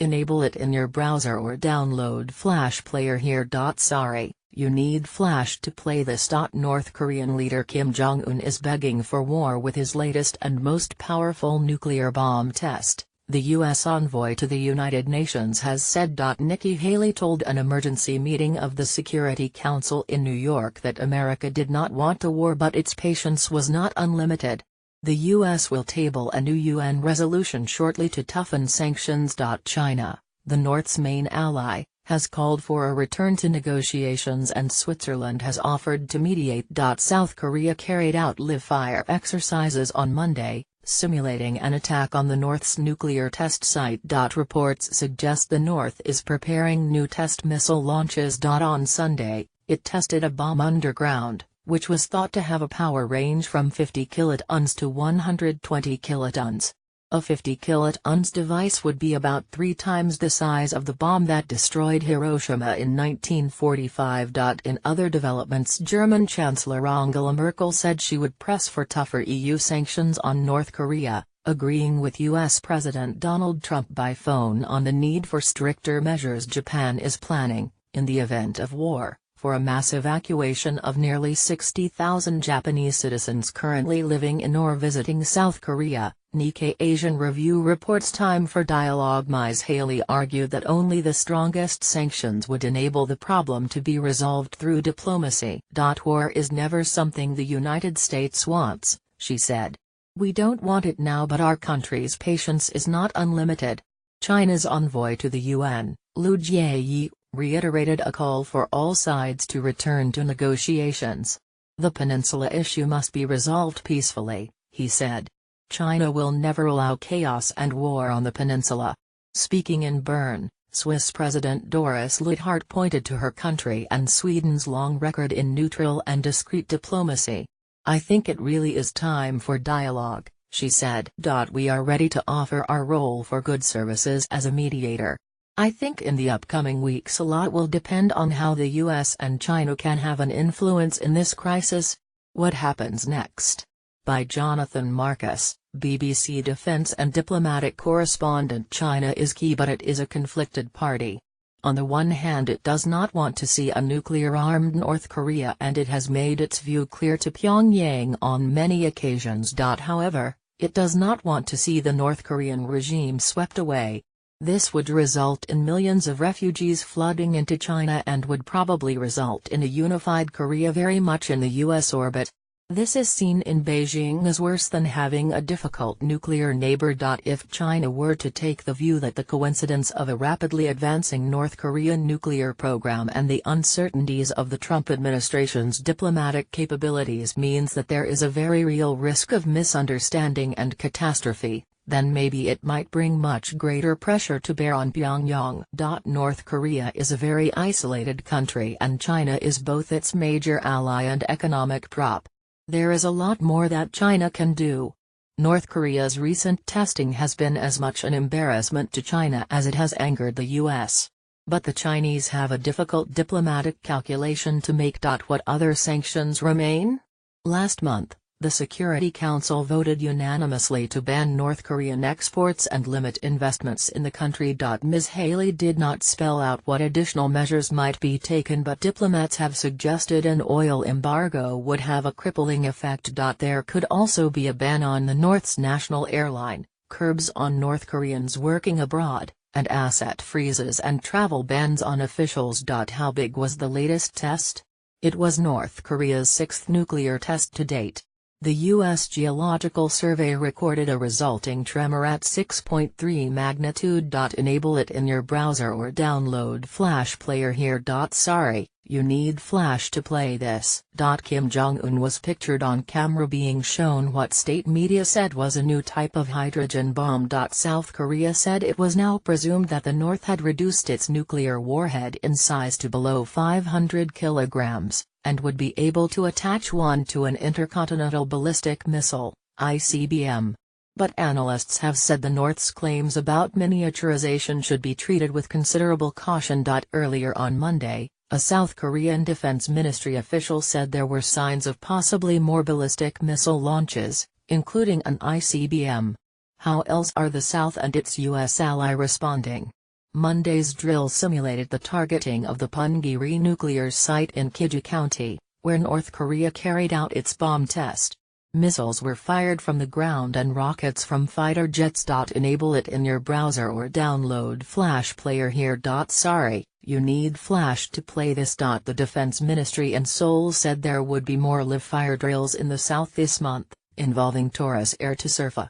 Enable it in your browser or download Flash Player here. Sorry, you need Flash to play this. North Korean leader Kim Jong-un is begging for war with his latest and most powerful nuclear bomb test, the U.S. envoy to the United Nations has said. Nikki Haley told an emergency meeting of the Security Council in New York that America did not want a war but its patience was not unlimited. The U.S. will table a new UN resolution shortly to toughen sanctions. China, the North's main ally, has called for a return to negotiations and Switzerland has offered to mediate. South Korea carried out live-fire exercises on Monday, simulating an attack on the North's nuclear test site. Reports suggest the North is preparing new test missile launches. On Sunday, it tested a bomb underground, which was thought to have a power range from 50 kilotons to 120 kilotons. A 50 kilotons device would be about 3 times the size of the bomb that destroyed Hiroshima in 1945. In other developments, German Chancellor Angela Merkel said she would press for tougher EU sanctions on North Korea, agreeing with U.S. President Donald Trump by phone on the need for stricter measures. Japan is planning, in the event of war, for a mass evacuation of nearly 60,000 Japanese citizens currently living in or visiting South Korea, Nikkei Asian Review reports. Time for dialogue. Ms. Haley argued that only the strongest sanctions would enable the problem to be resolved through diplomacy. War is never something the United States wants, she said. We don't want it now, but our country's patience is not unlimited. China's envoy to the UN, Liu Jieyi, reiterated a call for all sides to return to negotiations. The peninsula issue must be resolved peacefully, he said. China will never allow chaos and war on the peninsula. Speaking in Bern, Swiss President Doris Leuthard pointed to her country and Sweden's long record in neutral and discreet diplomacy. I think it really is time for dialogue, she said. We are ready to offer our role for good services as a mediator. I think in the upcoming weeks a lot will depend on how the US and China can have an influence in this crisis. What happens next? By Jonathan Marcus, BBC defense and diplomatic correspondent. China is key, but it is a conflicted party. On the one hand, it does not want to see a nuclear-armed North Korea, and it has made its view clear to Pyongyang on many occasions. However, it does not want to see the North Korean regime swept away. This would result in millions of refugees flooding into China and would probably result in a unified Korea very much in the U.S. orbit. This is seen in Beijing as worse than having a difficult nuclear neighbor. If China were to take the view that the coincidence of a rapidly advancing North Korean nuclear program and the uncertainties of the Trump administration's diplomatic capabilities means that there is a very real risk of misunderstanding and catastrophe, then maybe it might bring much greater pressure to bear on Pyongyang. North Korea is a very isolated country and China is both its major ally and economic prop. There is a lot more that China can do. North Korea's recent testing has been as much an embarrassment to China as it has angered the U.S. But the Chinese have a difficult diplomatic calculation to make. What other sanctions remain? Last month, the Security Council voted unanimously to ban North Korean exports and limit investments in the country. Ms. Haley did not spell out what additional measures might be taken, but diplomats have suggested an oil embargo would have a crippling effect. There could also be a ban on the North's national airline, curbs on North Koreans working abroad, and asset freezes and travel bans on officials. How big was the latest test? It was North Korea's 6th nuclear test to date. The U.S. Geological Survey recorded a resulting tremor at 6.3 magnitude. Enable it in your browser or download Flash Player here. Sorry, you need Flash to play this. Kim Jong-un was pictured on camera being shown what state media said was a new type of hydrogen bomb. South Korea said it was now presumed that the North had reduced its nuclear warhead in size to below 500 kilograms, and would be able to attach one to an intercontinental ballistic missile, ICBM. But analysts have said the North's claims about miniaturization should be treated with considerable caution. Earlier on Monday, a South Korean Defense Ministry official said there were signs of possibly more ballistic missile launches, including an ICBM. How else are the South and its U.S. ally responding? Monday's drill simulated the targeting of the Punggye-ri nuclear site in Kiju County, where North Korea carried out its bomb test. Missiles were fired from the ground and rockets from fighter jets. Enable it in your browser or download Flash Player here. Sorry, you need Flash to play this. The Defense Ministry in Seoul said there would be more live-fire drills in the south this month, involving Taurus air-to-surface